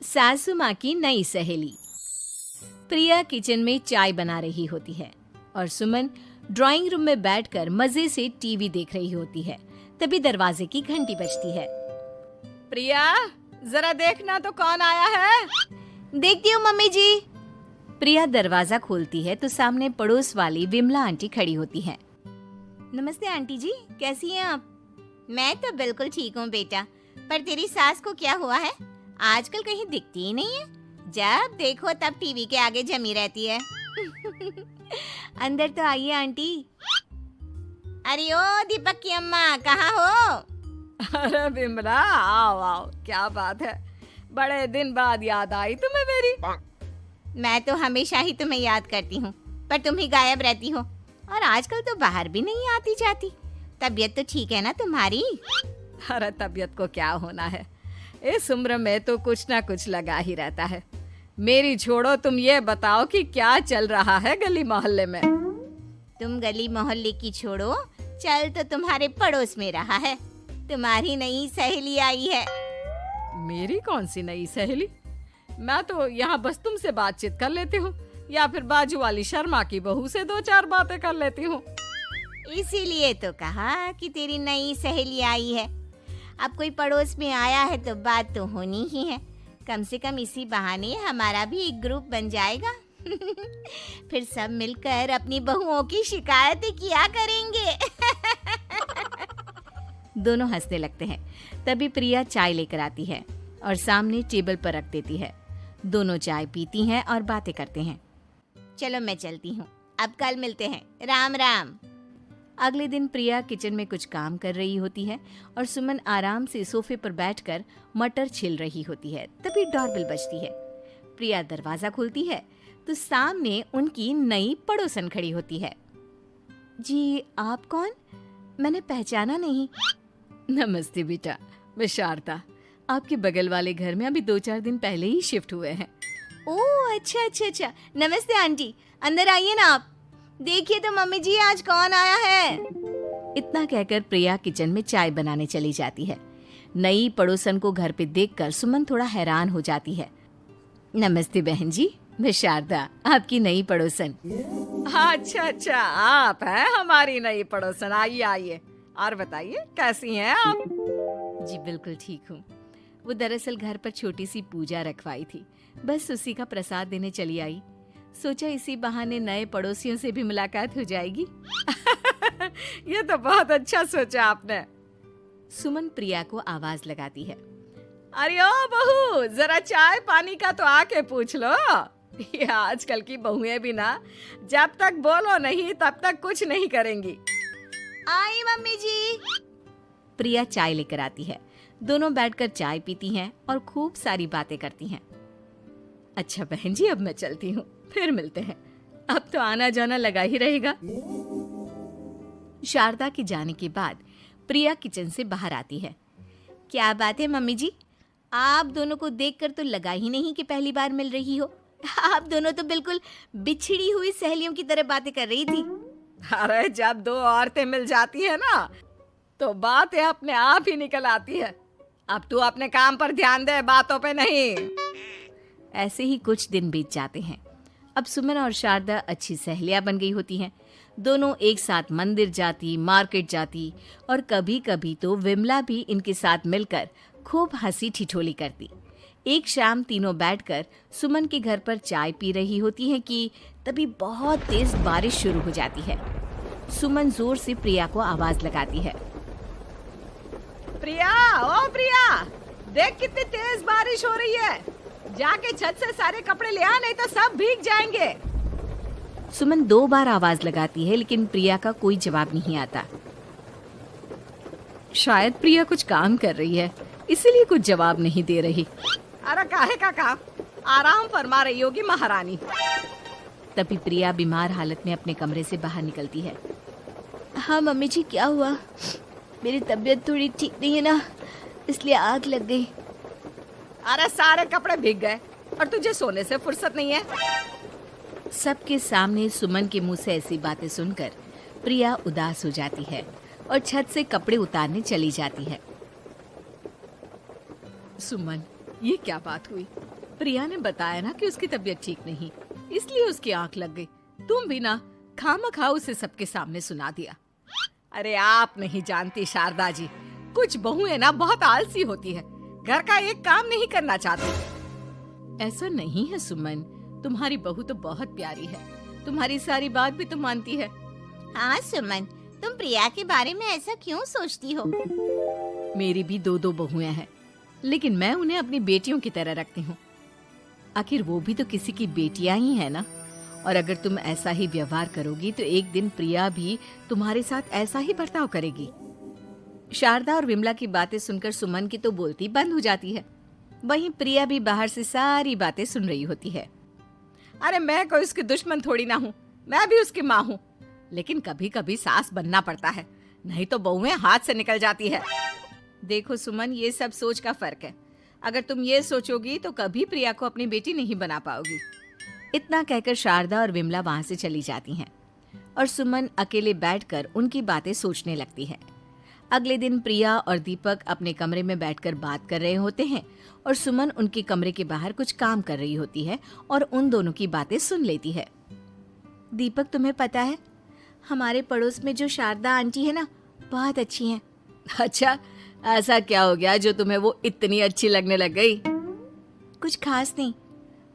सासू माँ की नई सहेली। प्रिया किचन में चाय बना रही होती है और सुमन ड्राइंग रूम में बैठकर मजे से टीवी देख रही होती है। तभी दरवाजे की घंटी बजती है। प्रिया, जरा देखना तो कौन आया है। देखती हूँ मम्मी जी। प्रिया दरवाजा खोलती है तो सामने पड़ोस वाली विमला आंटी खड़ी होती है। नमस्ते आंटी जी, कैसी हैं आप? मैं तो बिल्कुल ठीक हूँ बेटा, पर तेरी सास को क्या हुआ है? आजकल कहीं दिखती ही नहीं है। जब देखो तब टीवी के आगे जमी रहती है। अंदर तो आइए आंटी। अरे ओ दीपक की अम्मा, कहाँ हो? अरे बिमला, आओ आओ, क्या बात है, बड़े दिन बाद याद आई तुम्हें मेरी। मैं तो हमेशा ही तुम्हें याद करती हूँ, पर तुम ही गायब रहती हो और आजकल तो बाहर भी नहीं आती जाती। तबीयत तो ठीक है ना तुम्हारी? अरे तबीयत को क्या होना है, इस उम्र में तो कुछ ना कुछ लगा ही रहता है। मेरी छोड़ो, तुम ये बताओ कि क्या चल रहा है गली मोहल्ले में। तुम गली मोहल्ले की छोड़ो, चल तो तुम्हारे पड़ोस में रहा है। तुम्हारी नई सहेली आई है। मेरी कौन सी नई सहेली? मैं तो यहाँ बस तुमसे बातचीत कर लेती हूँ या फिर बाजू वाली शर्मा की बहू से दो चार बातें कर लेती हूँ। इसीलिए तो कहा कि तेरी नई सहेली आई है। अब कोई पड़ोस में आया है तो बात तो होनी ही है। कम से कम इसी बहाने हमारा भी एक ग्रुप बन जाएगा। फिर सब मिलकर अपनी बहुओं की शिकायतें किया करेंगे। दोनों हंसने लगते हैं। तभी प्रिया चाय लेकर आती है और सामने टेबल पर रख देती है। दोनों चाय पीती हैं और बातें करते हैं। चलो मैं चलती हूँ, अब कल मिलते हैं। राम राम। अगले दिन प्रिया किचन में कुछ काम कर रही होती है और सुमन आराम से सोफे पर बैठकर मटर छिल रही होती है। तभी डोरबेल बजती है। प्रिया दरवाजा खोलती है तो सामने उनकी नई पड़ोसन खड़ी होती है। जी, आप कौन? मैंने पहचाना नहीं। नमस्ते बेटा, मैं शारदा, आपके बगल वाले घर में अभी 2-4 दिन पहले ही शिफ्ट हुए हैं। ओह अच्छा अच्छा अच्छा, नमस्ते आंटी, अंदर आइए ना आप। देखिए तो मम्मी जी, आज कौन आया है। इतना कहकर प्रिया किचन में चाय बनाने चली जाती है। नई पड़ोसन को घर पे देखकर सुमन थोड़ा हैरान हो जाती है। नमस्ते बहन जी, मैं शारदा, आपकी नई पड़ोसन। अच्छा अच्छा, आप हैं हमारी नई पड़ोसन। आइए आइए, और बताइए कैसी हैं आप? जी बिल्कुल ठीक हूँ। वो दरअसल घर पर छोटी सी पूजा रखवाई थी, बस उसी का प्रसाद देने चली आई। सोचा इसी बहाने नए पड़ोसियों से भी मुलाकात हो जाएगी। ये तो बहुत अच्छा सोचा आपने। सुमन प्रिया को आवाज लगाती है। अरे ओ बहू, जरा चाय पानी का तो आके पूछ लो। ये आजकल की बहुएं भी ना, जब तक बोलो नहीं तब तक कुछ नहीं करेंगी। आई मम्मी जी। प्रिया चाय लेकर आती है। दोनों बैठकर चाय पीती हैं और खूब सारी बातें करती हैं। अच्छा बहन जी, अब मैं चलती हूँ, फिर मिलते हैं। अब तो आना जाना लगा ही रहेगा। शारदा के जाने के बाद प्रिया किचन से बाहर आती है। क्या बात है मम्मी जी, आप दोनों को देखकर तो लगा ही नहीं कि पहली बार मिल रही हो। आप दोनों तो बिल्कुल बिछड़ी हुई सहेलियों की तरह बातें कर रही थी। अरे जब दो औरतें मिल जाती है ना, तो बातें अपने आप ही निकल आती है। अब तू अपने काम पर ध्यान दे, बातों पे नहीं। ऐसे ही कुछ दिन बीत जाते हैं। अब सुमन और शारदा अच्छी सहेलियां बन गई होती हैं। दोनों एक साथ मंदिर जाती, मार्केट जाती और कभी कभी तो विमला भी इनके साथ मिलकर खूब हंसी ठिठोली करती। एक शाम तीनों बैठकर सुमन के घर पर चाय पी रही होती हैं कि तभी बहुत तेज बारिश शुरू हो जाती है। सुमन जोर से प्रिया को आवाज लगाती है। प्रिया, ओ प्रिया, देख कितनी तेज बारिश हो रही है। जाके छत से सारे कपड़े ले आ, नहीं तो सब भीग जाएंगे। सुमन 2 बार आवाज लगाती है लेकिन प्रिया का कोई जवाब नहीं आता। शायद प्रिया कुछ काम कर रही है, इसीलिए कुछ जवाब नहीं दे रही। अरे काहे का काम, आराम फरमा रही होगी महारानी। तभी प्रिया बीमार हालत में अपने कमरे से बाहर निकलती है। हाँ मम्मी जी, क्या हुआ? मेरी तबीयत थोड़ी ठीक नहीं है ना, इसलिए आग लग गई। अरे सारे कपड़े भीग गए और तुझे सोने से फुर्सत नहीं है। सबके सामने सुमन के मुंह से ऐसी बातें सुनकर प्रिया उदास हो जाती है और छत से कपड़े उतारने चली जाती है। सुमन, ये क्या बात हुई? प्रिया ने बताया ना कि उसकी तबीयत ठीक नहीं, इसलिए उसकी आंख लग गई। तुम भी ना खामखा उसे सबके सामने सुना दिया। अरे आप नहीं जानती शारदा जी, कुछ बहुएं ना बहुत आलसी होती है, घर का एक काम नहीं करना चाहती। ऐसा नहीं है सुमन, तुम्हारी बहू तो बहुत प्यारी है, तुम्हारी सारी बात भी तो मानती है। हाँ सुमन, तुम प्रिया के बारे में ऐसा क्यों सोचती हो? मेरी भी दो बहुएं हैं, लेकिन मैं उन्हें अपनी बेटियों की तरह रखती हूँ। आखिर वो भी तो किसी की बेटियां ही है ना। और अगर तुम ऐसा ही व्यवहार करोगी तो एक दिन प्रिया भी तुम्हारे साथ ऐसा ही बर्ताव करेगी। शारदा और विमला की बातें सुनकर सुमन की तो बोलती बंद हो जाती है। वहीं प्रिया भी बाहर से सारी बातें सुन रही होती है। अरे मैं कोई उसकी दुश्मन थोड़ी ना हूँ, मैं भी उसकी माँ हूँ, लेकिन कभी कभी सास बनना पड़ता है, नहीं तो बहुएं हाथ से निकल जाती है। देखो सुमन, ये सब सोच का फर्क है। अगर तुम ये सोचोगी तो कभी प्रिया को अपनी बेटी नहीं बना पाओगी। इतना कहकर शारदा और विमला वहां से चली जाती हैं और सुमन अकेले बैठकर उनकी बातें सोचने लगती है। अगले दिन प्रिया और दीपक अपने कमरे में बैठकर बात कर रहे होते हैं और सुमन उनके कमरे के बाहर कुछ काम कर रही होती है और उन दोनों की बातें सुन लेती है। दीपक, तुम्हें पता है हमारे पड़ोस में जो शारदा आंटी है ना, बहुत अच्छी हैं। अच्छा, ऐसा क्या हो गया जो तुम्हें वो इतनी अच्छी लगने लग गई? कुछ खास नहीं,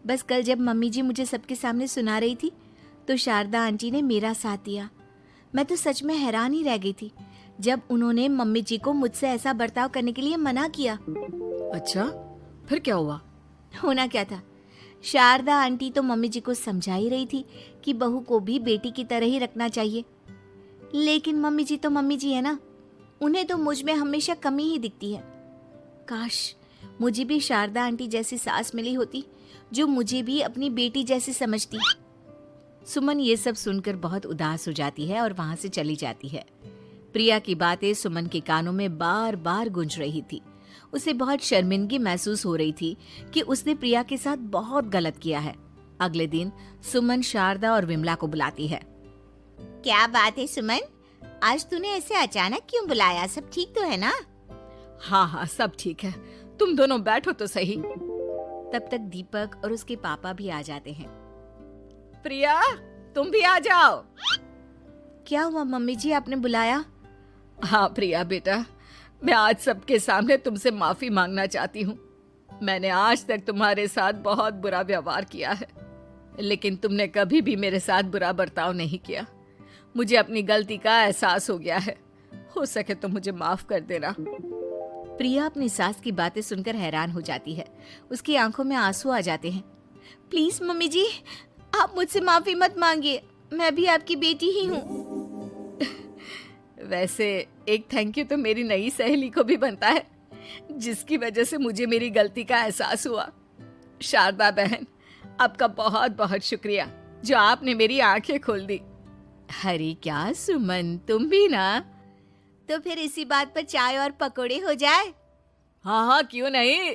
बस कल जब मम्मी जी मुझे सबके सामने सुना रही थी तो शारदा आंटी ने मेरा साथ दिया। मैं तो सच में हैरान ही रह गई थी जब उन्होंने मम्मी जी को मुझसे ऐसा बर्ताव करने के लिए मना किया। अच्छा, फिर क्या हुआ? होना क्या था, शारदा आंटी तो मम्मी जी को समझा ही रही थी कि बहू को भी बेटी की तरह ही रखना चाहिए, लेकिन मम्मी जी तो मम्मी जी है ना, उन्हें तो मुझ में हमेशा कमी ही दिखती है। काश मुझे भी शारदा आंटी जैसी सास मिली होती जो मुझे भी अपनी बेटी जैसी समझती। सुमन ये सब सुनकर बहुत उदास हो जाती है और वहां से चली जाती है। प्रिया की बातें सुमन के कानों में बार बार गूंज रही थी। उसे बहुत शर्मिंदगी महसूस हो रही थी कि उसने प्रिया के साथ बहुत गलत किया है। अगले दिन सुमन शारदा और विमला को बुलाती है। क्या बात है सुमन, आज तूने ऐसे अचानक क्यों बुलाया? सब ठीक तो है ना? हाँ, सब ठीक है, तुम दोनों बैठो तो सही। तब तक दीपक और उसके पापा भी आ जाते हैं। प्रिया, तुम भी आ जाओ। क्या हुआ मम्मी जी, आपने बुलाया? हाँ प्रिया बेटा, मैं आज सबके सामने तुमसे माफी मांगना चाहती हूँ। मैंने आज तक तुम्हारे साथ बहुत बुरा व्यवहार किया है, लेकिन तुमने कभी भी मेरे साथ बुरा बर्ताव नहीं किया। मुझे अपनी गलती का एहसास हो गया है, हो सके तो मुझे माफ कर देना। प्रिया अपनी सास की बातें सुनकर हैरान हो जाती है। उसकी आंखों में आंसू आ जाते हैं। प्लीज मम्मी जी, आप मुझसे माफी मत मांगिए, मैं भी आपकी बेटी ही हूँ। वैसे एक थैंक यू तो मेरी नई सहेली को भी बनता है, जिसकी वजह से मुझे मेरी गलती का एहसास हुआ। शारदा बहन, आपका बहुत बहुत शुक्रिया जो आपने मेरी आंखें खोल दी। अरे क्या सुमन, तुम भी ना। तो फिर इसी बात पर चाय और पकोड़े हो जाए? हाँ, क्यों नहीं।